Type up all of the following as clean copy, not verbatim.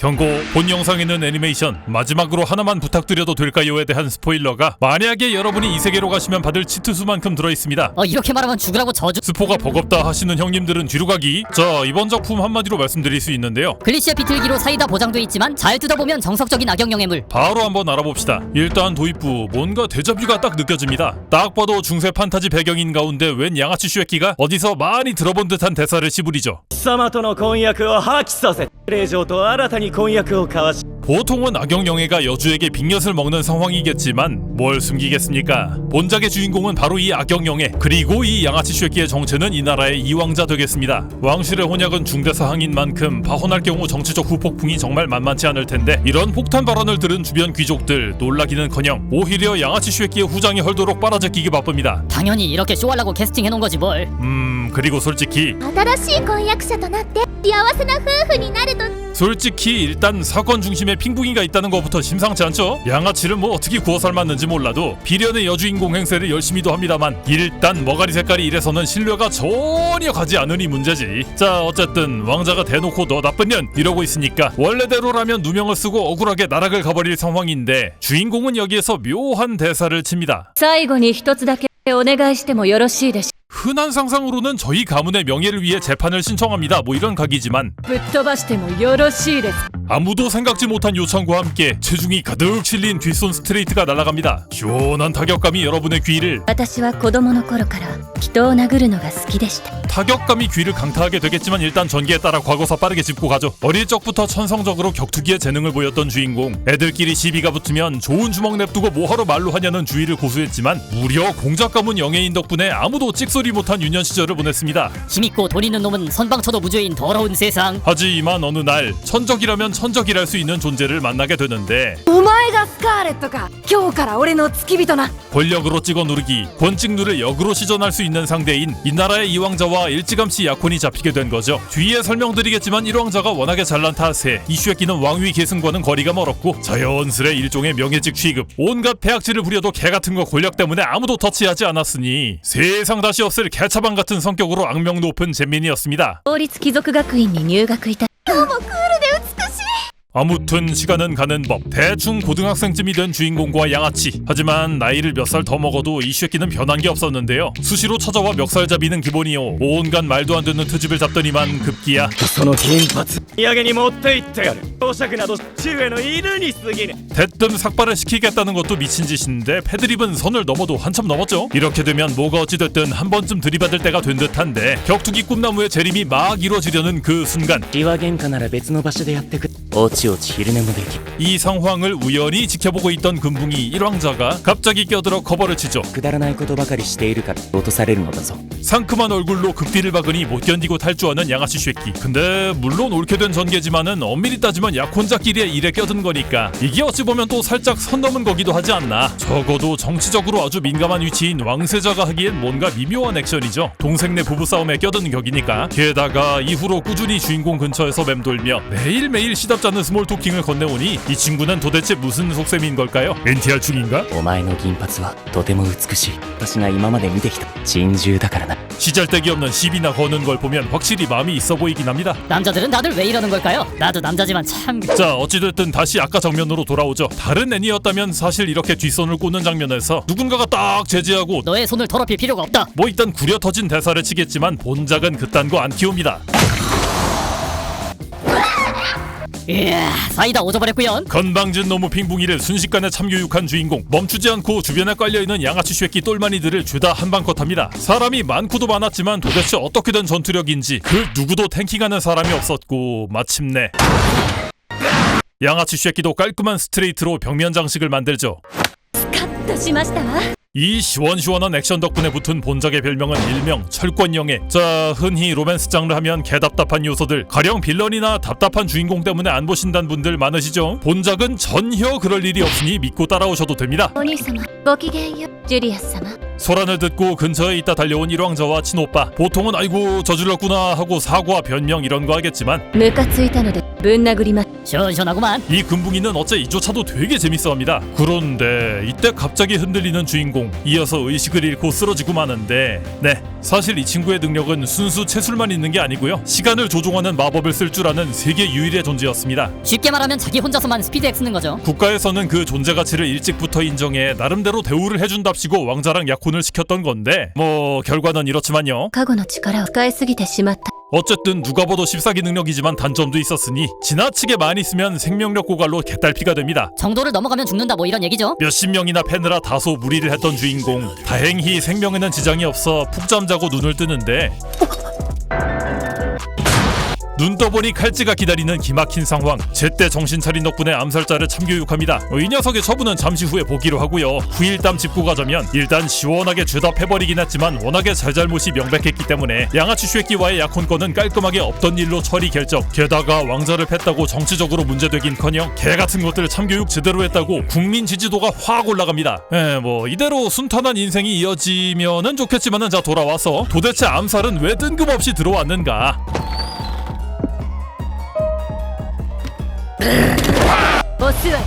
경고, 본 영상에는 애니메이션 마지막으로 하나만 부탁드려도 될까요에 대한 스포일러가 만약에 여러분이 이 세계로 가시면 받을 치트수만큼 들어있습니다. 이렇게 말하면 죽으라고 저주. 스포가 버겁다 하시는 형님들은 뒤로 가기. 자, 이번 작품 한마디로 말씀드릴 수 있는데요, 글리시아 비틀기로 사이다 보장돼 있지만 잘 뜯어보면 정석적인 악역용의 물. 바로 한번 알아봅시다. 일단 도입부 뭔가 데자뷰가 딱 느껴집니다. 딱 봐도 중세 판타지 배경인 가운데 웬 양아치 슈에키가 어디서 많이 들어본 듯한 대사를 씹으리죠. 貴様との婚約を破棄させ令嬢と新たに婚約を交わし 보통은 악역영애가 여주에게 빅엿을 먹는 상황이겠지만 뭘 숨기겠습니까? 본작의 주인공은 바로 이 악역영애, 그리고 이 양아치 쉐끼의 정체는 이 나라의 이왕자 되겠습니다. 왕실의 혼약은 중대사항인 만큼 파혼할 경우 정치적 후폭풍이 정말 만만치 않을 텐데, 이런 폭탄 발언을 들은 주변 귀족들 놀라기는커녕 오히려 양아치 쉐끼의 후장이 헐도록 빨아제끼기 바쁩니다. 당연히 이렇게 쇼하려고 캐스팅해놓은 거지 뭘. 그리고 솔직히 新しい婚約者となって幸せな夫婦になると 솔직히 일단 사건 중심에 핑붕이가 있다는 것부터 심상치 않죠? 양아치를 뭐 어떻게 구워 삶았는지 몰라도 비련의 여주인공 행세를 열심히도 합니다만 일단 머가리 색깔이 이래서는 신뢰가 전혀 가지 않으니 문제지. 자, 어쨌든 왕자가 대놓고 너 나쁜 년 이러고 있으니까 원래대로라면 누명을 쓰고 억울하게 나락을 가버릴 상황인데, 주인공은 여기에서 묘한 대사를 칩니다. 最後に一つだけお願いしてもよろしいでしょ 흔한 상상으로는 저희 가문의 명예를 위해 재판을 신청합니다 뭐 이런 각이지만, ぶっ飛ばしてもよろしいです 아무도 생각지 못한 요청과 함께 체중이 가득 실린 뒷손 스트레이트가 날아갑니다. 시원한 타격감이 여러분의 귀를 私は子供の頃から人を殴るのが好きでした 타격감이 귀를 강타하게 되겠지만 일단 전기에 따라 과거사 빠르게 짚고 가죠. 어릴 적부터 천성적으로 격투기의 재능을 보였던 주인공, 애들끼리 시비가 붙으면 좋은 주먹 냅두고 뭐하러 말로 하냐는 주의를 고수했지만 무려 공작 가문 영예인 덕분에 아무도 찍소리 못한 유년 시절을 보냈습니다. 힘있고 돈 있는 놈은 선방쳐도 무죄인 더러운 세상. 하지만 어느 날 천적이라면 천적이랄 수 있는 존재를 만나게 되는데, お前がスカーレットか今日から俺の付き人な 권력으로 찍어 누르기, 권찍누를 역으로 시전할 수 있는 상대인 이 나라의 이왕자와 일찌감치 약혼이 잡히게 된 거죠. 뒤에 설명드리겠지만 일왕자가 워낙에 잘난 탓에 이 슈에끼는 왕위 계승과는 거리가 멀었고 자연스레 일종의 명예직 취급, 온갖 폐악질을 부려도 개같은 거 권력 때문에 아무도 터치하지 않았으니 세상 다시 없을 개차방 같은 성격으로 악명 높은 잼민이었습니다. 公立貴族学院に入学いた 아무튼 시간은 가는 법. 대충 고등학생쯤이 된 주인공과 양아치. 하지만 나이를 몇 살 더 먹어도 이 쉐끼는 변한 게 없었는데요. 수시로 찾아와 멱살잡이는 기본이요. 온갖 말도 안 되는 트집을 잡더니만 급기야 その金髪土産に持って行ってやる公爵など父上の犬に過ぎぬ 대뜸 삭발을 시키겠다는 것도 미친 짓인데 패드립은 선을 넘어도 한참 넘었죠. 이렇게 되면 뭐가 어찌됐든 한 번쯤 들이받을 때가 된 듯한데, 격투기 꿈나무의 재림이 막 이루어지려는 그 순간 火は喧嘩なら別の場所でやってくおちおち昼寝もでき 이 상황을 우연히 지켜보고 있던 금붕이 일왕자가 갑자기 껴들어 커버를 치죠. くだらないことばかりしているから落とされるのだぞ 상큼한 얼굴로 극비를 박으니 못 견디고 탈주하는 양아치 쉐끼. 근데 물론 옳게 된 전개지만은 엄밀히 따지면 약혼자끼리의 일에 껴든 거니까 이게 어찌 보면 또 살짝 선 넘은 거기도 하지 않나. 적어도 정치적으로 아주 민감한 위치인 왕세자가 하기엔 뭔가 미묘한 액션이죠. 동생네 부부싸움에 껴든 격이니까. 게다가 이후로 꾸준히 주인공 근처에서 맴돌며 매일매일 시답지 않는 스몰 토킹을 건네오니 이 친구는 도대체 무슨 속셈인 걸까요? NTR 중인가? お前の銀髪はとても美しい私が今まで見てきた珍獣だからな 시잘데기 없는 시비나 거는 걸 보면 확실히 마음이 있어 보이긴 합니다. 남자들은 다들 왜 이러는 걸까요? 나도 남자지만 참. 자, 어찌됐든 다시 아까 장면으로 돌아오죠. 다른 애니였다면 사실 이렇게 뒷손을 꽂는 장면에서 누군가가 딱 제지하고 너의 손을 더럽힐 필요가 없다. 뭐 일단 구려 터진 대사를 치겠지만 본작은 그딴 거 안 키웁니다. 이야, 사이다 오져버렸구연. 건방진 놈의 핑붕이를 순식간에 참교육한 주인공. 멈추지 않고 주변에 깔려있는 양아치 쉐끼 똘마니들을 죄다 한방컷합니다. 사람이 많고도 많았지만 도대체 어떻게 된 전투력인지 그 누구도 탱킹하는 사람이 없었고, 마침내 양아치 쉐끼도 깔끔한 스트레이트로 벽면 장식을 만들죠. スカッとしましたわ 이 시원시원한 액션 덕분에 붙은 본작의 별명은 일명 철권영애. 자, 흔히 로맨스 장르 하면 개답답한 요소들, 가령 빌런이나 답답한 주인공 때문에 안 보신다는 분들 많으시죠? 본작은 전혀 그럴 일이 없으니 믿고 따라오셔도 됩니다. お兄様ごきげんようジュリアス様 소란을 듣고 근처에 있다 달려온 일왕자와 친오빠. 보통은 아이고 저질렀구나 하고 사과 변명 이런 거 하겠지만 ムカついたのでぶん殴ります 시원시원하구만. 이 금붕이는 어째 이조차도 되게 재밌어합니다. 그런데 이때 갑자기 흔들리는 주인공, 이어서 의식을 잃고 쓰러지고 마는데, 네, 사실 이 친구의 능력은 순수 체술만 있는 게 아니고요, 시간을 조종하는 마법을 쓸 줄 아는 세계 유일의 존재였습니다. 쉽게 말하면 자기 혼자서만 스피드엑 쓰는 거죠. 국가에서는 그 존재 가치를 일찍부터 인정해 나름대로 대우를 해준답시고 왕자랑 약혼을 시켰던 건데, 뭐 결과는 이렇지만요. 過去の力を使いすぎてしまった 어쨌든 누가 봐도 씹사기 능력이지만 단점도 있었으니 지나치게 많이 쓰면 생명력 고갈로 개딸피가 됩니다. 정도를 넘어가면 죽는다 뭐 이런 얘기죠. 몇십 명이나 패느라 다소 무리를 했던 주인공. 다행히 생명에는 지장이 없어 푹 잠자고 눈을 뜨는데 눈 떠보니 칼찌가 기다리는 기막힌 상황. 제때 정신 차린 덕분에 암살자를 참교육합니다. 이 녀석의 처분은 잠시 후에 보기로 하고요. 후일담 짚고 가자면 일단 시원하게 죄다 패버리긴 했지만 워낙에 잘잘못이 명백했기 때문에 양아치 쉐끼와의 약혼권은 깔끔하게 없던 일로 처리 결정. 게다가 왕자를 팼다고 정치적으로 문제되긴커녕 개같은 것들 참교육 제대로 했다고 국민 지지도가 확 올라갑니다. 뭐 이대로 순탄한 인생이 이어지면은 좋겠지만은 자 돌아와서 도대체 암살은 왜 뜬금없이 들어왔는가. オスは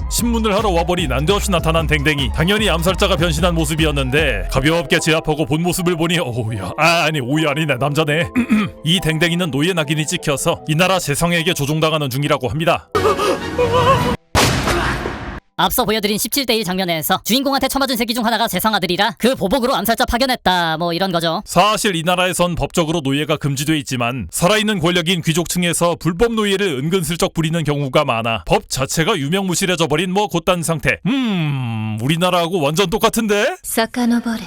신문을 하러 와버리 난데없이 나타난 댕댕이. 당연히 암살자가 변신한 모습이었는데 가볍게 제압하고 본 모습을 보니 오야 아니 오야 아니네 남자네. 이 댕댕이는 노예 낙인이 찍혀서 이 나라 재상에게 조종당하는 중이라고 합니다. 앞서 보여드린 17대1 장면에서 주인공한테 처맞은 새끼 중 하나가 재상 아들이라 그 보복으로 암살자 파견했다 뭐 이런 거죠. 사실 이 나라에선 법적으로 노예가 금지돼 있지만 살아있는 권력인 귀족층에서 불법 노예를 은근슬쩍 부리는 경우가 많아 법 자체가 유명무실해져 버린 뭐 곧단 상태. 우리나라하고 완전 똑같은데? 遡れ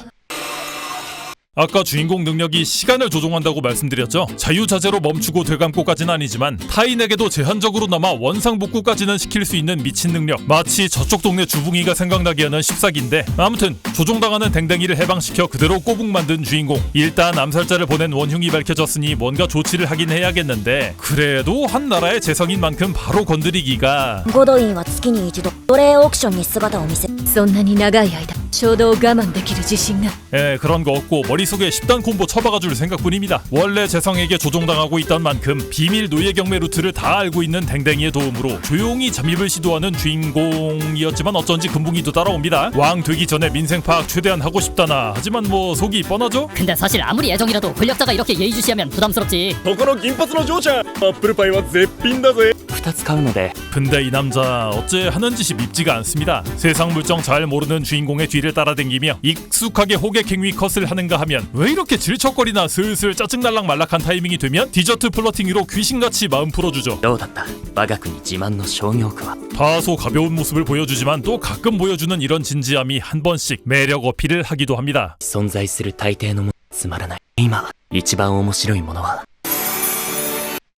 아까 주인공 능력이 시간을 조종한다고 말씀드렸죠. 자유자재로 멈추고 되감고까지는 아니지만 타인에게도 제한적으로나마 원상복구까지는 시킬 수 있는 미친 능력. 마치 저쪽 동네 주붕이가 생각나게 하는 씹사기인데 아무튼 조종당하는 댕댕이를 해방시켜 그대로 꼬북 만든 주인공. 일단 암살자를 보낸 원흉이 밝혀졌으니 뭔가 조치를 하긴 해야겠는데 그래도 한 나라의 재성인 만큼 바로 건드리기가 ゴドインは月に一度奴隷オークションに姿を見せそんなに長い間衝動を我慢できる自信が 그런 거 없고 머릿속에 10단 콤보 쳐박아줄 생각뿐입니다. 원래 재성에게 조종당하고 있던 만큼 비밀 노예 경매 루트를 다 알고 있는 댕댕이의 도움으로 조용히 잠입을 시도하는 주인공이었지만 어쩐지 금붕이도 따라옵니다. 왕 되기 전에 민생 파악 최대한 하고 싶다나. 하지만 뭐 속이 뻔하죠? 근데 사실 아무리 애정이라도 권력자가 이렇게 예의주시하면 부담스럽지. ここの銀髪の嬢ちゃんアップルパイは絶品だぜ2つ買うので 근데 이 남자 어째 하는 짓이 밉지가 않습니다. 세상 물정 잘 모르는 주인공의 뒤를 따라다니며 익숙하게 호객 행위 컷을 하는가 하면 왜 이렇게 질척거리나 슬슬 짜증날락 말락한 타이밍이 되면 디저트 플러팅으로 귀신같이 마음 풀어주죠. どうだった我が国自慢の商業区は 다소 가벼운 모습을 보여주지만 또 가끔 보여주는 이런 진지함이 한 번씩 매력 어필을 하기도 합니다. 存在する大抵のものつまらない今一番面白いものは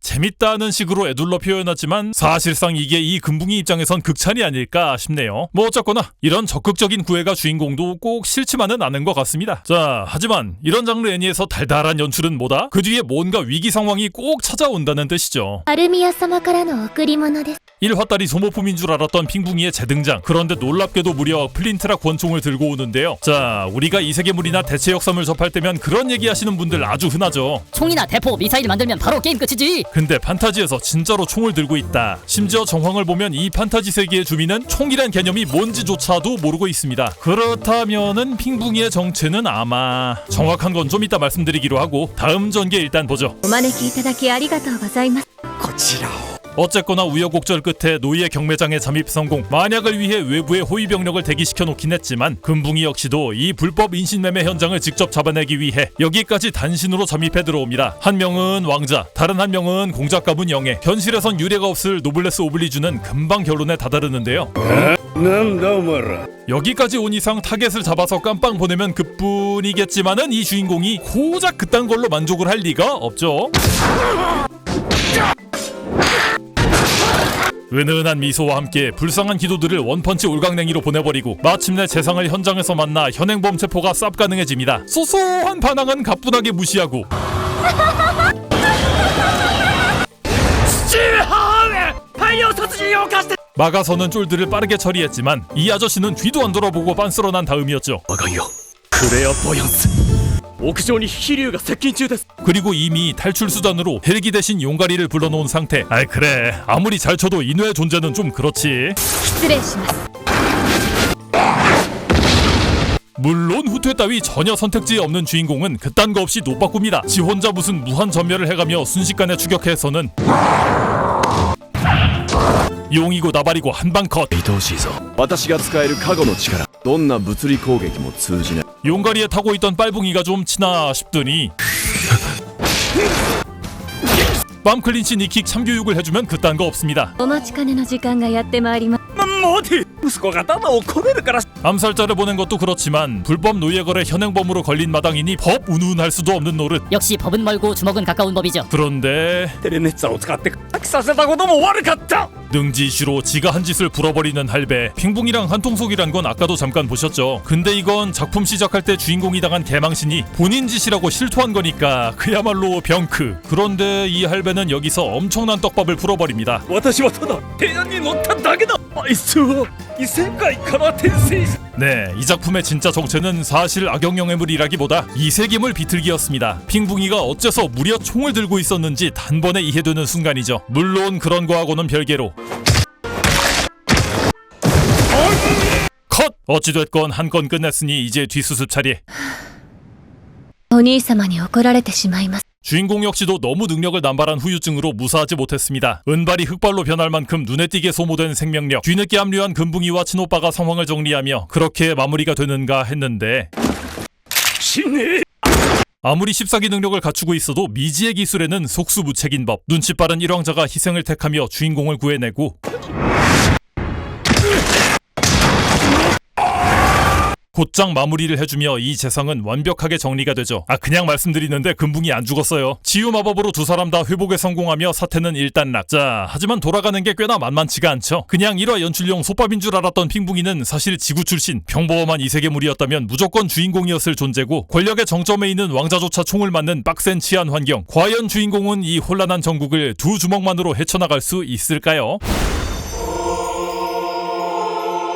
재밌다는 식으로 애둘러 표현하지만 사실상 이게 이 금붕이 입장에선 극찬이 아닐까 싶네요. 뭐 어쨌거나 이런 적극적인 구애가 주인공도 꼭 싫지만은 않은 것 같습니다. 자, 하지만 이런 장르 애니에서 달달한 연출은 뭐다? 그 뒤에 뭔가 위기 상황이 꼭 찾아온다는 뜻이죠. アルミア様からの贈り物です 일화딸이 소모품인 줄 알았던 핑붕이의 재등장. 그런데 놀랍게도 무려 플린트락 권총을 들고 오는데요. 자, 우리가 이세계물이나 대체 역사물 접할 때면 그런 얘기하시는 분들 아주 흔하죠. 총이나 대포, 미사일 만들면 바로 게임 끝이지. 근데 판타지에서 진짜로 총을 들고 있다. 심지어 정황을 보면 이 판타지 세계의 주민은 총이란 개념이 뭔지조차도 모르고 있습니다. 그렇다면은 핑붕이의 정체는 아마 정확한 건 좀 이따 말씀드리기로 하고 다음 전개 일단 보죠. お招きいただきありがとうございます 어쨌거나 우여곡절 끝에 노예 경매장에 잠입 성공. 만약을 위해 외부의 호위 병력을 대기시켜 놓긴 했지만 금붕이 역시도 이 불법 인신매매 현장을 직접 잡아내기 위해 여기까지 단신으로 잠입해 들어옵니다. 한 명은 왕자, 다른 한 명은 공작 가문 영예. 현실에선 유례가 없을 노블레스 오블리주는 금방 결론에 다다르는데요. なんだお前ら 여기까지 온 이상 타겟을 잡아서 깜빵 보내면 그뿐이겠지만은 이 주인공이 고작 그딴 걸로 만족을 할 리가 없죠. 은은한 미소와 함께 불쌍한 기도들을 원펀치 올강냉이로 보내버리고 마침내 재상을 현장에서 만나 현행범 체포가 쌉 가능해집니다. 소소한 반항은 가뿐하게 무시하고 막아서는 쫄들을 빠르게 처리했지만 이 아저씨는 뒤도 안 돌아보고 빤스러난 다음이었죠. 我がよクレアボヤンス屋上に飛竜が接近中です 그리고 이미 탈출 수단으로 헬기 대신 용가리를 불러놓은 상태. 아이 그래 아무리 잘 쳐도 인외 존재는 좀 그렇지. 失礼します 물론 후퇴 따위 전혀 선택지에 없는 주인공은 그딴 거 없이 노바꿉니다. 지 혼자 무슨 무한 전멸을 해가며 순식간에 추격해서는 용이고 나발이고 한방 컷. 愛おしいぞ私が使える加護の力どんな物理攻撃も通じない 용가리에 타고 있던 빨붕이가 좀 치나 싶더니 빰 클린치 니킥 참교육을 해주면 그딴 거 없습니다. お待ちかねの時間がやってまいります待て息子が頭をこねるから 암살자를 보낸 것도 그렇지만 불법 노예거래 현행범으로 걸린 마당이니 법 운운할 수도 없는 노릇. 역시 법은 멀고 주먹은 가까운 법이죠. 그런데 テレネッツァを使って飽きさせたことも悪かった 능지시로 지가 한 짓을 불어버리는 할배. 핑붕이랑 한통속이란 건 아까도 잠깐 보셨죠. 근데 이건 작품 시작할 때 주인공이 당한 개망신이 본인 짓이라고 실토한 거니까 그야말로 병크. 그런데 이 할배는 여기서 엄청난 떡밥을 풀어버립니다. 私はただ提案に乗っただけだあいつは異世界から転生し 네, 이 작품의 진짜 정체는 사실 악역영애물이라기보다 이세계물 비틀기였습니다. 핑붕이가 어째서 무려 총을 들고 있었는지 단번에 이해되는 순간이죠. 물론 그런 거하고는 별개로 컷! 어찌됐건 한 건 끝냈으니 이제 뒷수습 차례. お兄様に怒られてしまいます 주인공 역시도 너무 능력을 남발한 후유증으로 무사하지 못했습니다. 은발이 흑발로 변할 만큼 눈에 띄게 소모된 생명력, 뒤늦게 합류한 금붕이와 친오빠가 상황을 정리하며 그렇게 마무리가 되는가 했는데 死ね 아무리 14기 능력을 갖추고 있어도 미지의 기술에는 속수무책인 법. 눈치 빠른 일왕자가 희생을 택하며 주인공을 구해내고 곧장 마무리를 해주며 이 재상은 완벽하게 정리가 되죠. 그냥 말씀드리는데 금붕이 안 죽었어요. 치유 마법으로 두 사람 다 회복에 성공하며 사태는 일단락. 자, 하지만 돌아가는 게 꽤나 만만치가 않죠. 그냥 1화 연출용 솥밥인 줄 알았던 핑붕이는 사실 지구 출신, 평범한 이세계물이었다면 무조건 주인공이었을 존재고 권력의 정점에 있는 왕자조차 총을 맞는 빡센 치안 환경. 과연 주인공은 이 혼란한 전국을 두 주먹만으로 헤쳐나갈 수 있을까요?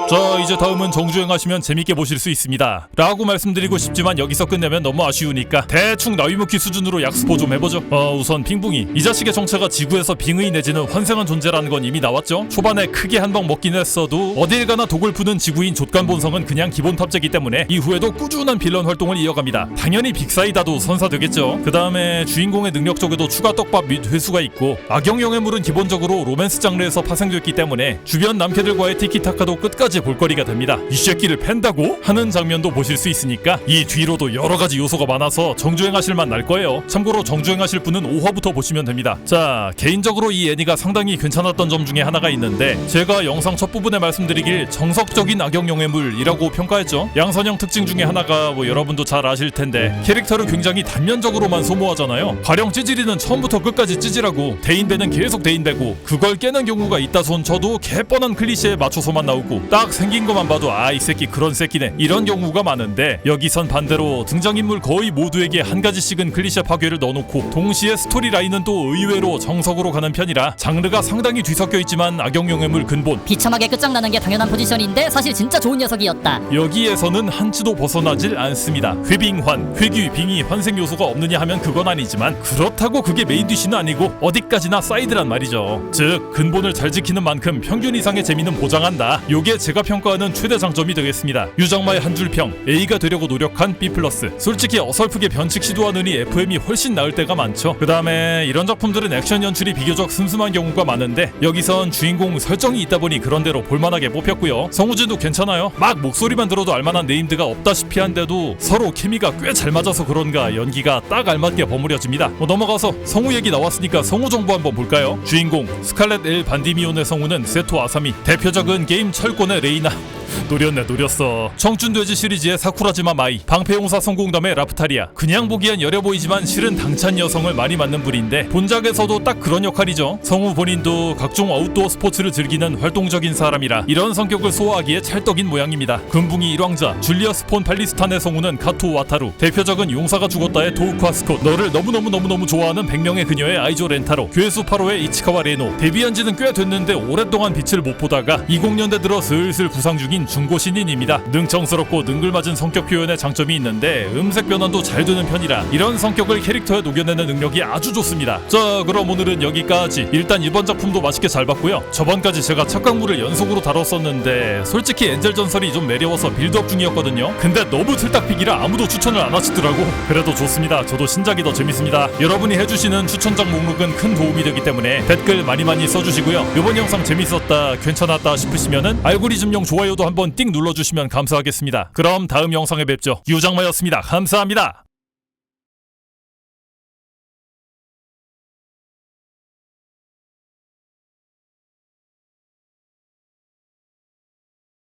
자, 이제 다음은 정주행하시면 재밌게 보실 수 있습니다 라고 말씀드리고 싶지만 여기서 끝내면 너무 아쉬우니까 대충 나위무키 수준으로 약스포 좀 해보죠. 우선 핑붕이 이 자식의 정체가 지구에서 빙의 내지는 환생한 존재라는 건 이미 나왔죠. 초반에 크게 한 방 먹긴 했어도 어딜 가나 독을 푸는 지구인 족간 본성은 그냥 기본 탑재기 때문에 이후에도 꾸준한 빌런 활동을 이어갑니다. 당연히 빅사이다도 선사되겠죠. 그 다음에 주인공의 능력 쪽에도 추가 떡밥 및 회수가 있고 악역영애물은 기본적으로 로맨스 장르에서 파생됐기 때문에 주변 남캐들과의 티키타카도 끝까지 볼거리가 됩니다. 이 새끼를 팬다고? 하는 장면도 보실 수 있으니까 이 뒤로도 여러가지 요소가 많아서 정주행하실 만 날 거예요. 참고로 정주행하실 분은 5화부터 보시면 됩니다. 자, 개인적으로 이 애니가 상당히 괜찮았던 점 중에 하나가 있는데 제가 영상 첫 부분에 말씀드리길 정석적인 악역영애물이라고 평가했죠. 양선형 특징 중에 하나가 여러분도 잘 아실 텐데 캐릭터를 굉장히 단면적으로만 소모하잖아요. 가령 찌질이는 처음부터 끝까지 찌질하고 대인배는 계속 대인배고 그걸 깨는 경우가 있다 손 쳐도 개뻔한 클리셰에 맞춰서만 나오고 딱 생긴 것만 봐도 이 새끼 그런 새끼네 이런 경우가 많은데 여기선 반대로 등장인물 거의 모두에게 한 가지씩은 클리셰 파괴를 넣어놓고 동시에 스토리라인은 또 의외로 정석으로 가는 편이라 장르가 상당히 뒤섞여 있지만 악역영애물 근본 비참하게 끝장나는 게 당연한 포지션인데 사실 진짜 좋은 녀석이었다. 여기에서는 한치도 벗어나질 않습니다. 회빙환, 회귀, 빙의, 환생 요소가 없느냐 하면 그건 아니지만 그렇다고 그게 메인 디쉬는 아니고 어디까지나 사이드란 말이죠. 즉 근본을 잘 지키는 만큼 평균 이상의 재미는 보장한다. 요게 제가 평가하는 최대 장점이 되겠습니다. 유정마의 한 줄 평, A가 되려고 노력한 B+. 솔직히 어설프게 변칙 시도하느니 FM이 훨씬 나을 때가 많죠. 그 다음에 이런 작품들은 액션 연출이 비교적 슴슴한 경우가 많은데 여기선 주인공 설정이 있다 보니 그런대로 볼만하게 뽑혔고요. 성우진도 괜찮아요. 막 목소리만 들어도 알만한 네임드가 없다시피 한데도 서로 케미가 꽤 잘 맞아서 그런가 연기가 딱 알맞게 버무려집니다. 넘어가서 성우 얘기 나왔으니까 성우 정보 한번 볼까요? 주인공 스칼렛 엘 반디미온의 성우는 세토 아사미, 대표작은 게임 철권의 레이나 노렸어. 청춘돼지 시리즈의 사쿠라지마 마이, 방패용사 성공담의 라프타리아. 그냥 보기엔 여려 보이지만 실은 당찬 여성을 많이 맡는 분인데 본작에서도 딱 그런 역할이죠. 성우 본인도 각종 아웃도어 스포츠를 즐기는 활동적인 사람이라 이런 성격을 소화하기에 찰떡인 모양입니다. 금붕이 일왕자 줄리어스 폰 팔리스탄의 성우는 카토 와타루, 대표작은 용사가 죽었다의 도우카 스콧, 너를 너무너무 좋아하는 100명의 그녀의 아이조 렌타로, 괴수 8호의 이치카와 레노. 데뷔한 지는 꽤 됐는데 오랫동안 빛을 못 보다가 20년대 들어 슬슬 슬슬 부상 중인 중고 신인입니다. 능청스럽고 능글맞은 성격 표현에 장점이 있는데 음색 변환도 잘 되는 편이라 이런 성격을 캐릭터에 녹여내는 능력이 아주 좋습니다. 자, 그럼 오늘은 여기까지. 일단 이번 작품도 맛있게 잘 봤고요. 저번까지 제가 척강물을 연속으로 다뤘었는데 솔직히 엔젤 전설이 좀 매려워서 빌드업 중이었거든요. 근데 너무 틀딱픽이라 아무도 추천을 안 하시더라고. 그래도 좋습니다. 저도 신작이 더 재밌습니다. 여러분이 해주시는 추천작 목록은 큰 도움이 되기 때문에 댓글 많이 써주시고요. 이번 영상 재밌었다, 괜찮았다 싶으시면은 알고리즘용 좋아요도 한번 띵 눌러주시면 감사하겠습니다. 그럼 다음 영상에 뵙죠. 유장마였습니다. 감사합니다.